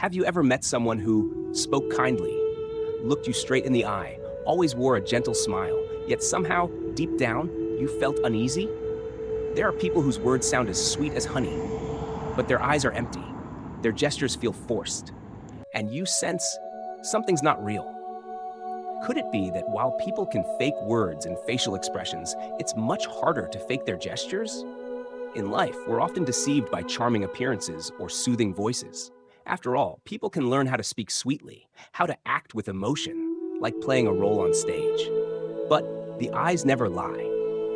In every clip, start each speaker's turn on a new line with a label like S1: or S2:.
S1: Have you ever met someone who spoke kindly, looked you straight in the eye, always wore a gentle smile, yet somehow, deep down, you felt uneasy? There are people whose words sound as sweet as honey, but their eyes are empty. Their gestures feel forced, and you sense something's not real. Could it be that while people can fake words and facial expressions, it's much harder to fake their gestures? In life, we're often deceived by charming appearances or soothing voices. After all, people can learn how to speak sweetly, how to act with emotion, like playing a role on stage. But the eyes never lie.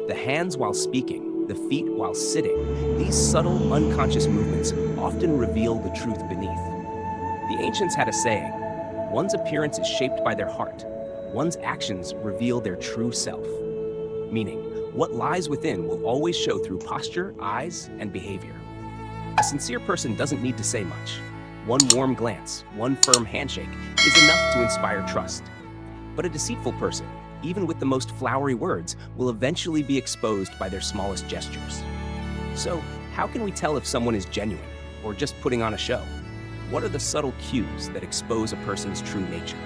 S1: The hands while speaking, the feet while sitting, these subtle, unconscious movements often reveal the truth beneath. The ancients had a saying, "One's appearance is shaped by their heart. One's actions reveal their true self." Meaning, what lies within will always show through posture, eyes, and behavior. A sincere person doesn't need to say much. One warm glance, one firm handshake is enough to inspire trust. But a deceitful person, even with the most flowery words, will eventually be exposed by their smallest gestures. So, how can we tell if someone is genuine or just putting on a show? What are the subtle cues that expose a person's true nature?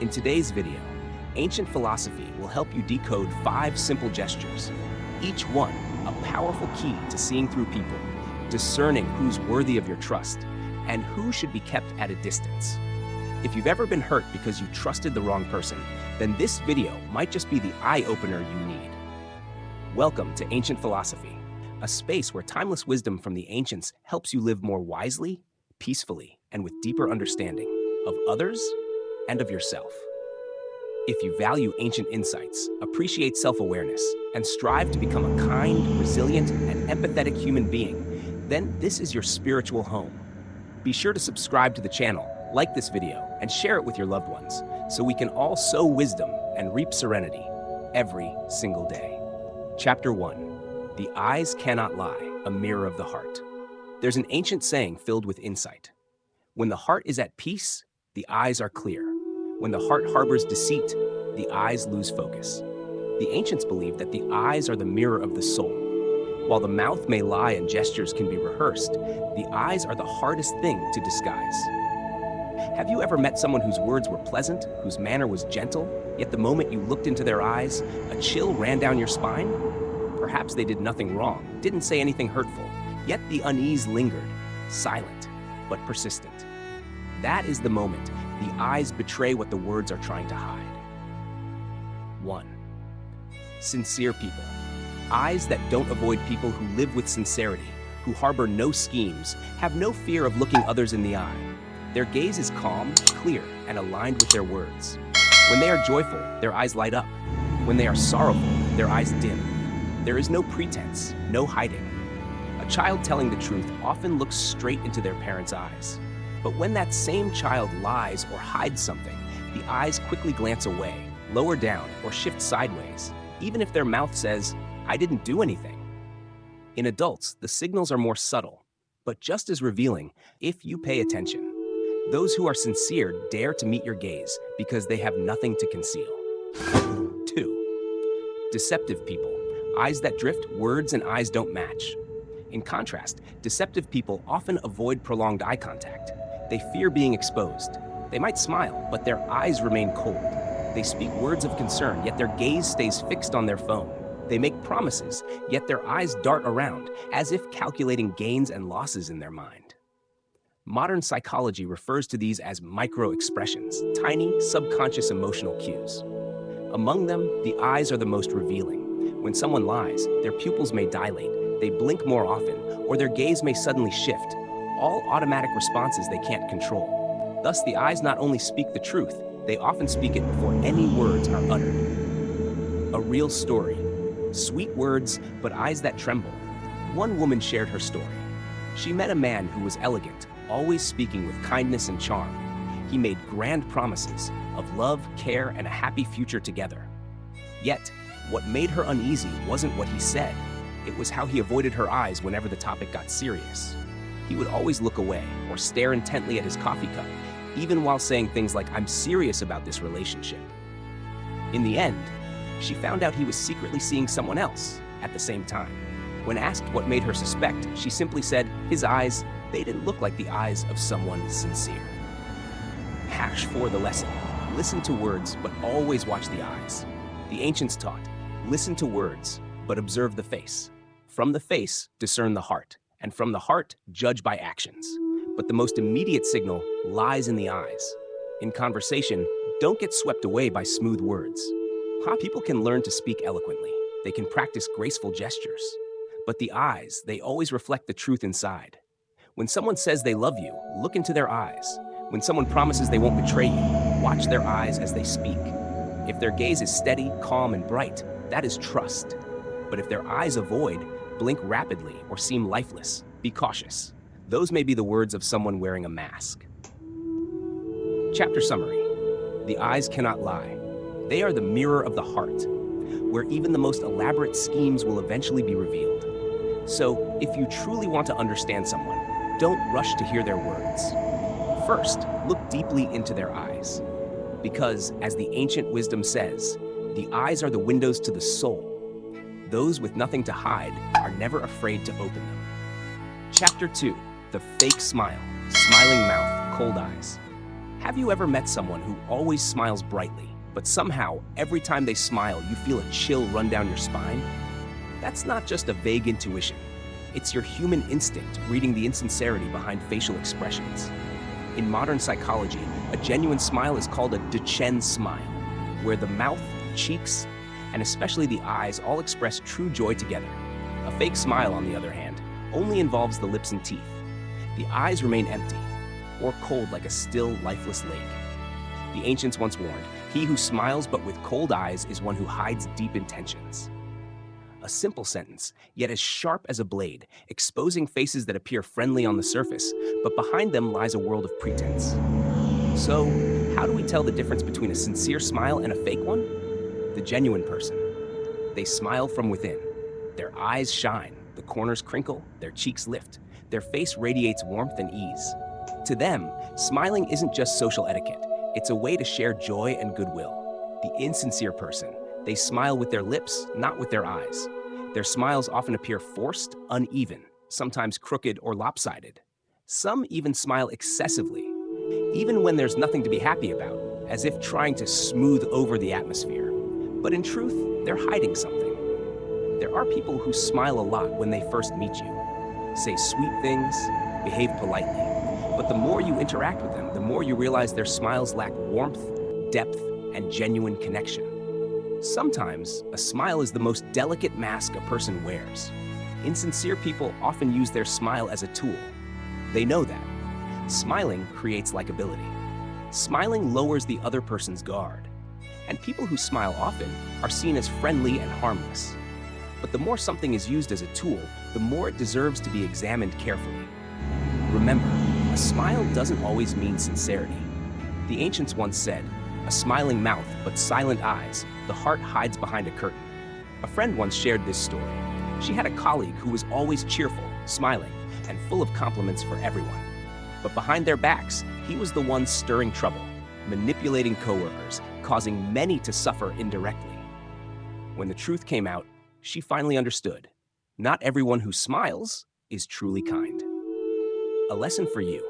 S1: In today's video, ancient philosophy will help you decode 5 simple gestures, each one a powerful key to seeing through people, discerning who's worthy of your trust, and who should be kept at a distance. If you've ever been hurt because you trusted the wrong person, then this video might just be the eye-opener you need. Welcome to Ancient Philosophy, a space where timeless wisdom from the ancients helps you live more wisely, peacefully, and with deeper understanding of others and of yourself. If you value ancient insights, appreciate self-awareness, and strive to become a kind, resilient, and empathetic human being, then this is your spiritual home. Be sure to subscribe to the channel, like this video, and share it with your loved ones, so we can all sow wisdom and reap serenity every single day. Chapter 1. The eyes cannot lie, a mirror of the heart. There's an ancient saying filled with insight. When the heart is at peace, the eyes are clear. When the heart harbors deceit, the eyes lose focus. The ancients believed that the eyes are the mirror of the soul. While the mouth may lie and gestures can be rehearsed, the eyes are the hardest thing to disguise. Have you ever met someone whose words were pleasant, whose manner was gentle, yet the moment you looked into their eyes, a chill ran down your spine? Perhaps they did nothing wrong, didn't say anything hurtful, yet the unease lingered, silent but persistent. That is the moment the eyes betray what the words are trying to hide. 1. Sincere people. Eyes that don't avoid people who live with sincerity, who harbor no schemes, have no fear of looking others in the eye. Their gaze is calm, clear, and aligned with their words. When they are joyful, their eyes light up. When they are sorrowful, their eyes dim. There is no pretense, no hiding. A child telling the truth often looks straight into their parents' eyes. But when that same child lies or hides something, the eyes quickly glance away, lower down, or shift sideways, even if their mouth says, "I didn't do anything." In adults, the signals are more subtle, but just as revealing if you pay attention. Those who are sincere dare to meet your gaze because they have nothing to conceal. 2. Deceptive people. Eyes that drift, words and eyes don't match. In contrast, deceptive people often avoid prolonged eye contact. They fear being exposed. They might smile, but their eyes remain cold. They speak words of concern, yet their gaze stays fixed on their phone. They make promises, yet their eyes dart around, as if calculating gains and losses in their mind. Modern psychology refers to these as micro-expressions, tiny, subconscious emotional cues. Among them, the eyes are the most revealing. When someone lies, their pupils may dilate, they blink more often, or their gaze may suddenly shift, all automatic responses they can't control. Thus, the eyes not only speak the truth, they often speak it before any words are uttered. A real story. Sweet words, but eyes that tremble. One woman shared her story. She met a man who was elegant, always speaking with kindness and charm. He made grand promises of love, care, and a happy future together. Yet, what made her uneasy wasn't what he said. It was how he avoided her eyes whenever the topic got serious. He would always look away or stare intently at his coffee cup, even while saying things like, "I'm serious about this relationship." In the end, she found out he was secretly seeing someone else at the same time. When asked what made her suspect, she simply said, "His eyes, They didn't look like the eyes of someone sincere. Hash for the lesson. Listen to words, but always watch the eyes. The ancients taught, listen to words, but observe the face. From the face, discern the heart, and from the heart, judge by actions. But the most immediate signal lies in the eyes. In conversation, don't get swept away by smooth words. People can learn to speak eloquently. They can practice graceful gestures. But the eyes, they always reflect the truth inside. When someone says they love you, look into their eyes. When someone promises they won't betray you, watch their eyes as they speak. If their gaze is steady, calm, and bright, that is trust. But if their eyes avoid, blink rapidly, or seem lifeless, be cautious. Those may be the words of someone wearing a mask. Chapter summary. The eyes cannot lie. They are the mirror of the heart, where even the most elaborate schemes will eventually be revealed. So, if you truly want to understand someone, don't rush to hear their words. First, look deeply into their eyes. Because, as the ancient wisdom says, the eyes are the windows to the soul. Those with nothing to hide are never afraid to open them. Chapter 2. The fake smile. Smiling mouth, cold eyes. Have you ever met someone who always smiles brightly, but somehow, every time they smile, you feel a chill run down your spine? That's not just a vague intuition. It's your human instinct reading the insincerity behind facial expressions. In modern psychology, a genuine smile is called a Duchenne smile, where the mouth, cheeks, and especially the eyes all express true joy together. A fake smile, on the other hand, only involves the lips and teeth. The eyes remain empty, or cold like a still, lifeless lake. The ancients once warned, he who smiles but with cold eyes is one who hides deep intentions. A simple sentence, yet as sharp as a blade, exposing faces that appear friendly on the surface, but behind them lies a world of pretense. So, how do we tell the difference between a sincere smile and a fake one? The genuine person. They smile from within. Their eyes shine, the corners crinkle, their cheeks lift, their face radiates warmth and ease. To them, smiling isn't just social etiquette, it's a way to share joy and goodwill. The insincere person, they smile with their lips, not with their eyes. Their smiles often appear forced, uneven, sometimes crooked or lopsided. Some even smile excessively, even when there's nothing to be happy about, as if trying to smooth over the atmosphere. But in truth, they're hiding something. There are people who smile a lot when they first meet you, say sweet things, behave politely. But the more you interact with them, the more you realize their smiles lack warmth, depth, and genuine connection. Sometimes, a smile is the most delicate mask a person wears. Insincere people often use their smile as a tool. They know that. Smiling creates likability. Smiling lowers the other person's guard. And people who smile often are seen as friendly and harmless. But the more something is used as a tool, the more it deserves to be examined carefully. Remember, a smile doesn't always mean sincerity. The ancients once said, "A smiling mouth, but silent eyes, the heart hides behind a curtain." A friend once shared this story. She had a colleague who was always cheerful, smiling, and full of compliments for everyone. But behind their backs, he was the one stirring trouble, manipulating coworkers, causing many to suffer indirectly. When the truth came out, she finally understood. Not everyone who smiles is truly kind. A lesson for you.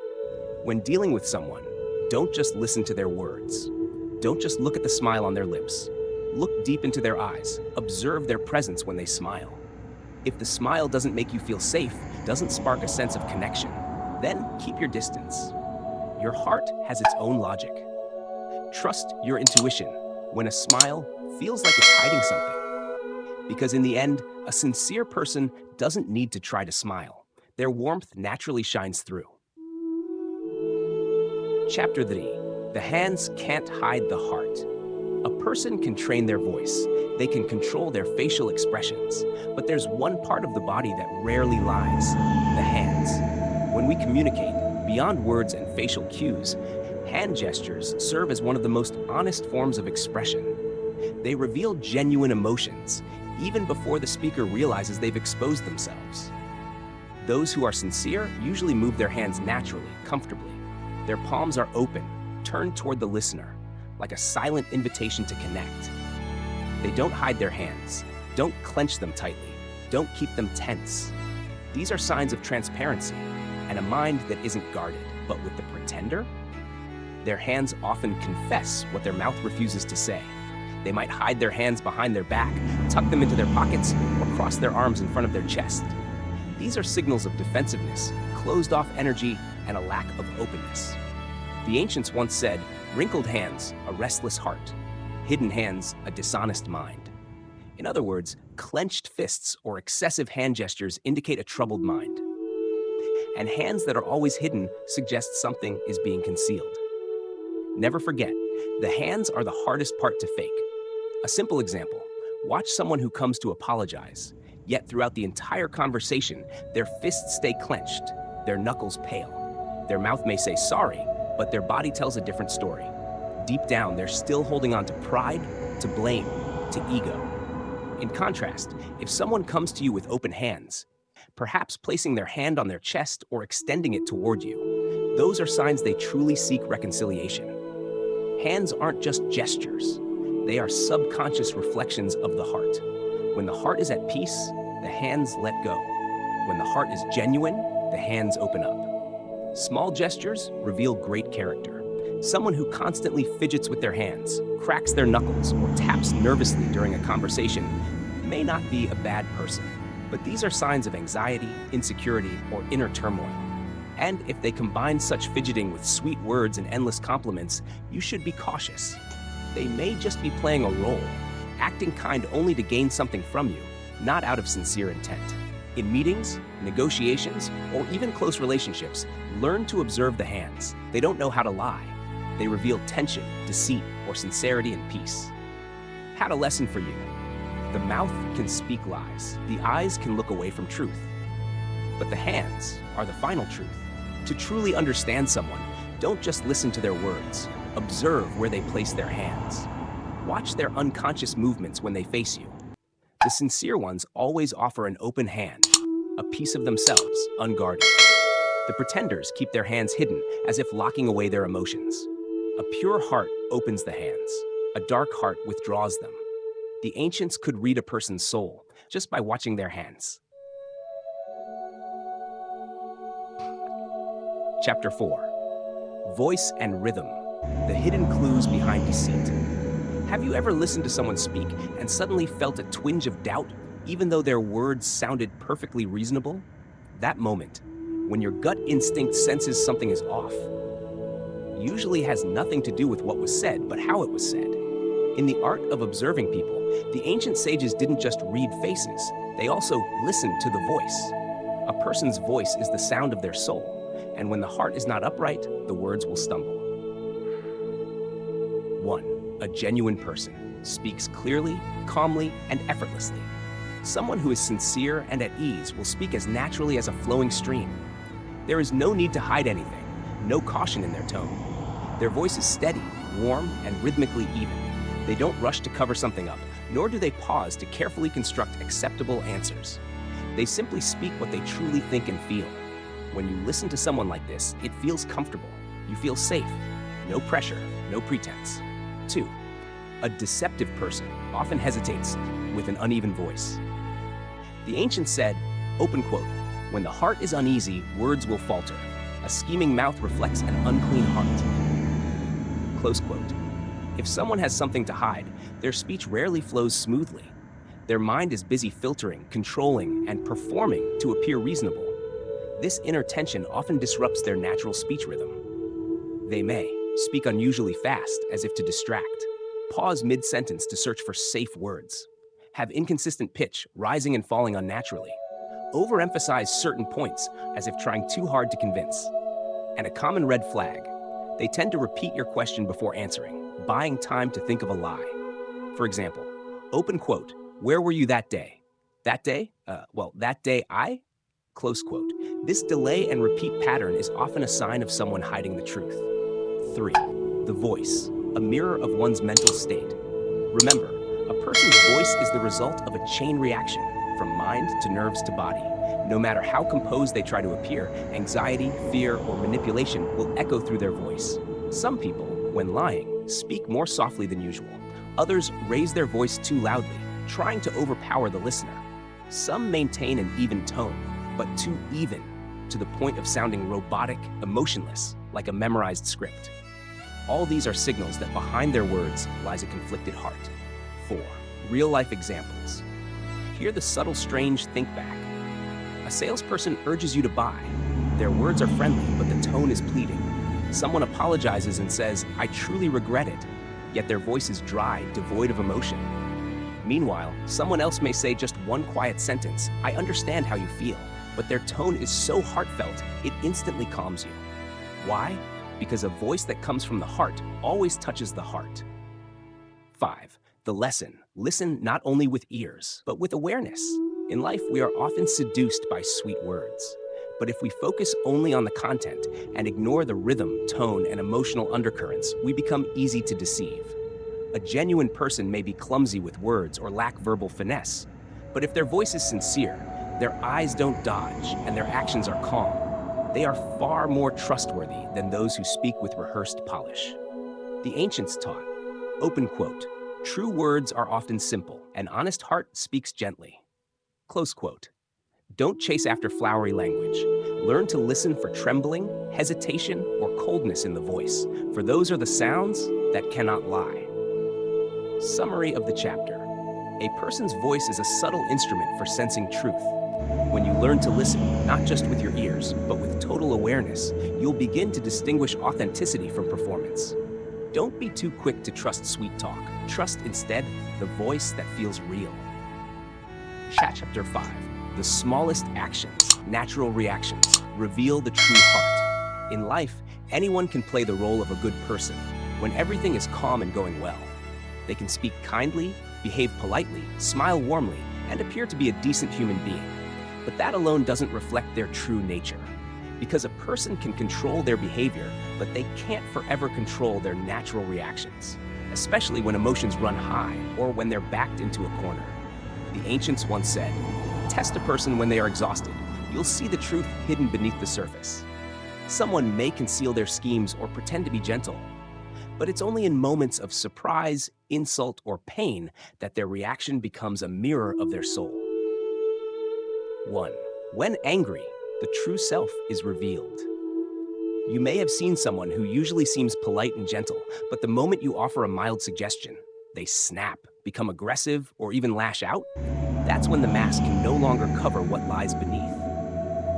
S1: When dealing with someone, don't just listen to their words. Don't just look at the smile on their lips. Look deep into their eyes. Observe their presence when they smile. If the smile doesn't make you feel safe, doesn't spark a sense of connection, then keep your distance. Your heart has its own logic. Trust your intuition when a smile feels like it's hiding something. Because in the end, a sincere person doesn't need to try to smile. Their warmth naturally shines through. Chapter 3. The hands can't hide the heart. A person can train their voice. They can control their facial expressions. But there's one part of the body that rarely lies: the hands. When we communicate, beyond words and facial cues, hand gestures serve as one of the most honest forms of expression. They reveal genuine emotions, even before the speaker realizes they've exposed themselves. Those who are sincere usually move their hands naturally, comfortably. Their palms are open, turned toward the listener, like a silent invitation to connect. They don't hide their hands, don't clench them tightly, don't keep them tense. These are signs of transparency, and a mind that isn't guarded. But with the pretender, their hands often confess what their mouth refuses to say. They might hide their hands behind their back, tuck them into their pockets, or cross their arms in front of their chest. These are signals of defensiveness, closed-off energy, and a lack of openness. The ancients once said, "Wrinkled hands, a restless heart. Hidden hands, a dishonest mind." In other words, clenched fists or excessive hand gestures indicate a troubled mind. And hands that are always hidden suggest something is being concealed. Never forget, the hands are the hardest part to fake. A simple example, watch someone who comes to apologize, yet throughout the entire conversation, their fists stay clenched, their knuckles pale. Their mouth may say sorry, but their body tells a different story. Deep down, they're still holding on to pride, to blame, to ego. In contrast, if someone comes to you with open hands, perhaps placing their hand on their chest or extending it toward you, those are signs they truly seek reconciliation. Hands aren't just gestures. They are subconscious reflections of the heart. When the heart is at peace, the hands let go. When the heart is genuine, the hands open up. Small gestures reveal great character. Someone who constantly fidgets with their hands, cracks their knuckles, or taps nervously during a conversation may not be a bad person, but these are signs of anxiety, insecurity, or inner turmoil. And if they combine such fidgeting with sweet words and endless compliments, you should be cautious. They may just be playing a role, acting kind only to gain something from you, not out of sincere intent. In meetings, negotiations, or even close relationships, learn to observe the hands. They don't know how to lie. They reveal tension, deceit, or sincerity and peace. Had a lesson for you. The mouth can speak lies. The eyes can look away from truth. But the hands are the final truth. To truly understand someone, don't just listen to their words. Observe where they place their hands. Watch their unconscious movements when they face you. The sincere ones always offer an open hand, a piece of themselves, unguarded. The pretenders keep their hands hidden, as if locking away their emotions. A pure heart opens the hands. A dark heart withdraws them. The ancients could read a person's soul just by watching their hands. Chapter 4. Voice and Rhythm, the hidden clues behind deceit. Have you ever listened to someone speak and suddenly felt a twinge of doubt, even though their words sounded perfectly reasonable? That moment, when your gut instinct senses something is off, usually has nothing to do with what was said, but how it was said. In the art of observing people, the ancient sages didn't just read faces, they also listened to the voice. A person's voice is the sound of their soul, and when the heart is not upright, the words will stumble. 1. A genuine person speaks clearly, calmly, and effortlessly. Someone who is sincere and at ease will speak as naturally as a flowing stream. There is no need to hide anything, no caution in their tone. Their voice is steady, warm, and rhythmically even. They don't rush to cover something up, nor do they pause to carefully construct acceptable answers. They simply speak what they truly think and feel. When you listen to someone like this, it feels comfortable. You feel safe. No pressure, no pretense. 2. A deceptive person often hesitates with an uneven voice. The ancients said, open quote, "When the heart is uneasy, words will falter. A scheming mouth reflects an unclean heart." Close quote. If someone has something to hide, their speech rarely flows smoothly. Their mind is busy filtering, controlling, and performing to appear reasonable. This inner tension often disrupts their natural speech rhythm. They may speak unusually fast, as if to distract, pause mid-sentence to search for safe words, have inconsistent pitch, rising and falling unnaturally, overemphasize certain points, as if trying too hard to convince. And a common red flag, they tend to repeat your question before answering, buying time to think of a lie. For example, open quote, "Where were you that day?" That day? That day I? Close quote. This delay and repeat pattern is often a sign of someone hiding the truth. 3. The voice, a mirror of one's mental state. Remember, a person's voice is the result of a chain reaction, from mind to nerves to body. No matter how composed they try to appear, anxiety, fear, or manipulation will echo through their voice. Some people, when lying, speak more softly than usual. Others raise their voice too loudly, trying to overpower the listener. Some maintain an even tone, but too even, to the point of sounding robotic, emotionless, like a memorized script. All these are signals that behind their words lies a conflicted heart. 4. Real-life examples. Hear the subtle, strange think back. A salesperson urges you to buy. Their words are friendly, but the tone is pleading. Someone apologizes and says, "I truly regret it," yet their voice is dry, devoid of emotion. Meanwhile, someone else may say just one quiet sentence, "I understand how you feel," but their tone is so heartfelt, it instantly calms you. Why? Because a voice that comes from the heart always touches the heart. 5. The lesson. Listen not only with ears, but with awareness. In life, we are often seduced by sweet words. But if we focus only on the content and ignore the rhythm, tone, and emotional undercurrents, we become easy to deceive. A genuine person may be clumsy with words or lack verbal finesse, but if their voice is sincere, their eyes don't dodge, and their actions are calm, they are far more trustworthy than those who speak with rehearsed polish. The ancients taught, open quote, "True words are often simple, an honest heart speaks gently." Close quote. Don't chase after flowery language. Learn to listen for trembling, hesitation, or coldness in the voice, for those are the sounds that cannot lie. Summary of the chapter. A person's voice is a subtle instrument for sensing truth. When you learn to listen, not just with your ears, but with total awareness, you'll begin to distinguish authenticity from performance. Don't be too quick to trust sweet talk. Trust instead the voice that feels real. Chapter 5. The smallest actions, natural reactions, reveal the true heart. In life, anyone can play the role of a good person when everything is calm and going well. They can speak kindly, behave politely, smile warmly, and appear to be a decent human being. But that alone doesn't reflect their true nature. Because a person can control their behavior, but they can't forever control their natural reactions, especially when emotions run high or when they're backed into a corner. The ancients once said, "Test a person when they are exhausted. You'll see the truth hidden beneath the surface." Someone may conceal their schemes or pretend to be gentle, but it's only in moments of surprise, insult, or pain that their reaction becomes a mirror of their soul. 1. When angry, the true self is revealed. You may have seen someone who usually seems polite and gentle, but the moment you offer a mild suggestion, they snap, become aggressive, or even lash out. That's when the mask can no longer cover what lies beneath.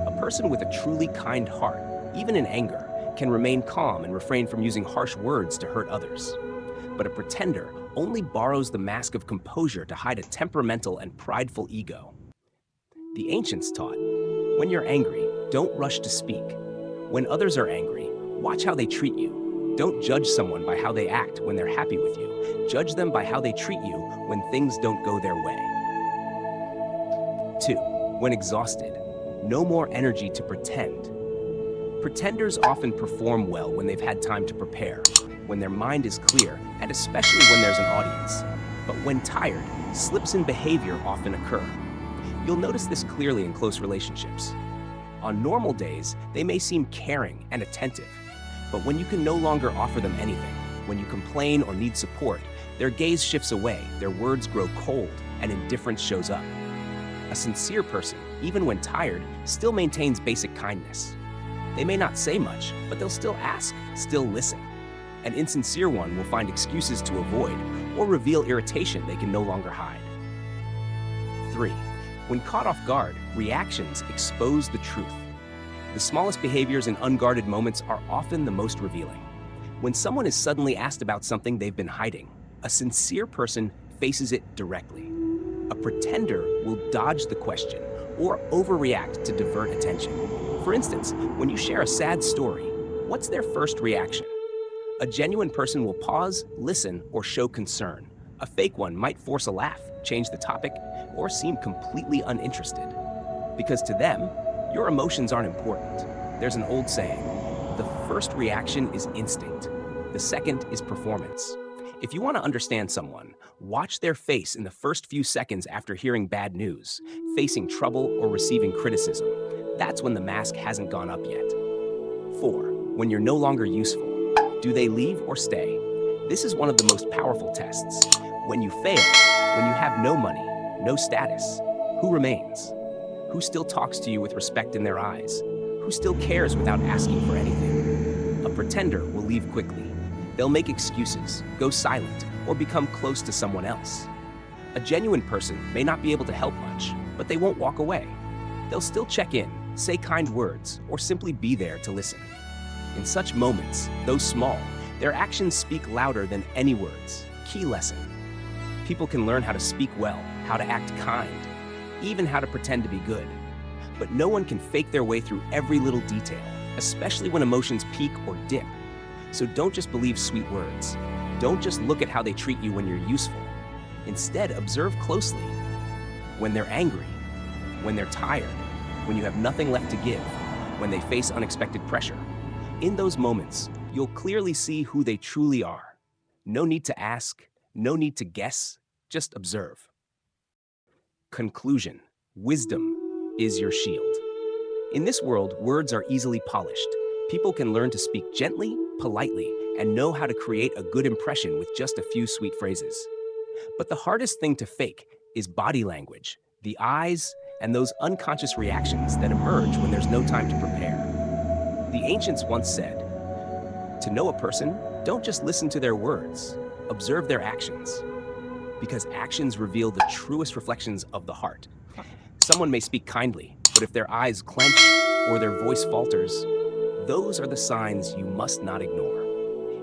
S1: A person with a truly kind heart, even in anger, can remain calm and refrain from using harsh words to hurt others. But a pretender only borrows the mask of composure to hide a temperamental and prideful ego. The ancients taught, when you're angry, don't rush to speak. When others are angry, watch how they treat you. Don't judge someone by how they act when they're happy with you. Judge them by how they treat you when things don't go their way. 2. When exhausted, no more energy to pretend. Pretenders often perform well when they've had time to prepare, when their mind is clear, and especially when there's an audience. But when tired, slips in behavior often occur. You'll notice this clearly in close relationships. On normal days, they may seem caring and attentive, but when you can no longer offer them anything, when you complain or need support, their gaze shifts away, their words grow cold, and indifference shows up. A sincere person, even when tired, still maintains basic kindness. They may not say much, but they'll still ask, still listen. An insincere one will find excuses to avoid or reveal irritation they can no longer hide. 3. When caught off guard, reactions expose the truth. The smallest behaviors in unguarded moments are often the most revealing. When someone is suddenly asked about something they've been hiding, a sincere person faces it directly. A pretender will dodge the question or overreact to divert attention. For instance, when you share a sad story, what's their first reaction? A genuine person will pause, listen, or show concern. A fake one might force a laugh, change the topic, or seem completely uninterested. Because to them, your emotions aren't important. There's an old saying, the first reaction is instinct, the second is performance. If you want to understand someone, watch their face in the first few seconds after hearing bad news, facing trouble, or receiving criticism. That's when the mask hasn't gone up yet. 4. When you're no longer useful, do they leave or stay? This is one of the most powerful tests. When you fail, when you have no money, no status, who remains? Who still talks to you with respect in their eyes? who still cares without asking for anything. A pretender will leave quickly. They'll make excuses, go silent, or become close to someone else. A genuine person may not be able to help much, but they won't walk away. They'll still check in, say kind words, or simply be there to listen. In such moments, though small, their actions speak louder than any words. Key lesson: people can learn how to speak well, how to act kind, even how to pretend to be good. But no one can fake their way through every little detail, especially when emotions peak or dip. So don't just believe sweet words. Don't just look at how they treat you when you're useful. Instead, observe closely. When they're angry, when they're tired, when you have nothing left to give, when they face unexpected pressure. In those moments, you'll clearly see who they truly are. No need to ask, no need to guess, just observe. Conclusion: wisdom is your shield. In this world, words are easily polished. People can learn to speak gently, politely, and know how to create a good impression with just a few sweet phrases. But the hardest thing to fake is body language, the eyes, and those unconscious reactions that emerge when there's no time to prepare. The ancients once said, "To know a person, don't just listen to their words, observe their actions." Because actions reveal the truest reflections of the heart. Someone may speak kindly, but if their eyes clench or their voice falters, those are the signs you must not ignore.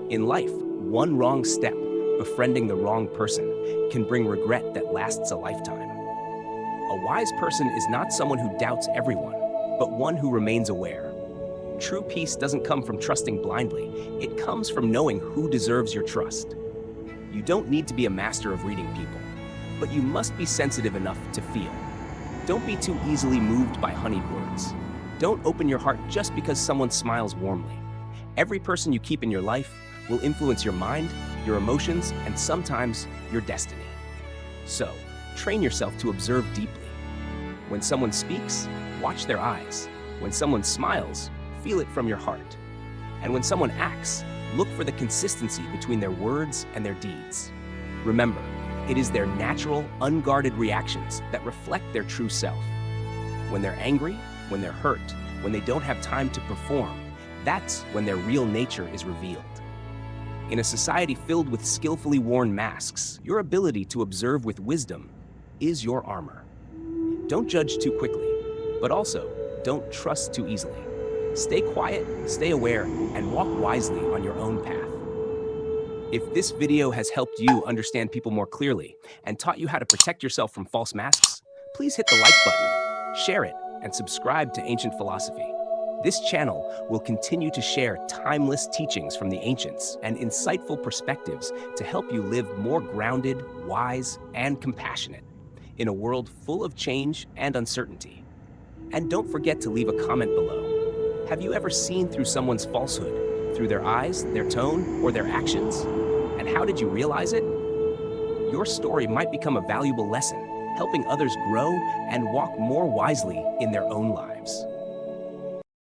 S1: In life, one wrong step, befriending the wrong person, can bring regret that lasts a lifetime. A wise person is not someone who doubts everyone, but one who remains aware. True peace doesn't come from trusting blindly. It comes from knowing who deserves your trust. You don't need to be a master of reading people, but you must be sensitive enough to feel. Don't be too easily moved by honeyed words. Don't open your heart just because someone smiles warmly. Every person you keep in your life will influence your mind, your emotions, and sometimes your destiny. So, train yourself to observe deeply. When someone speaks, watch their eyes. When someone smiles, feel it from your heart. And when someone acts, look for the consistency between their words and their deeds. Remember, it is their natural, unguarded reactions that reflect their true self. When they're angry, when they're hurt, when they don't have time to perform, that's when their real nature is revealed. In a society filled with skillfully worn masks, your ability to observe with wisdom is your armor. Don't judge too quickly, but also don't trust too easily. Stay quiet, stay aware, and walk wisely on your own path. If this video has helped you understand people more clearly and taught you how to protect yourself from false masks, please hit the like button, share it, and subscribe to Ancient Philosophy. This channel will continue to share timeless teachings from the ancients and insightful perspectives to help you live more grounded, wise, and compassionate in a world full of change and uncertainty. And don't forget to leave a comment below. Have you ever seen through someone's falsehood, through their eyes, their tone, or their actions? And how did you realize it? Your story might become a valuable lesson, helping others grow and walk more wisely in their own lives.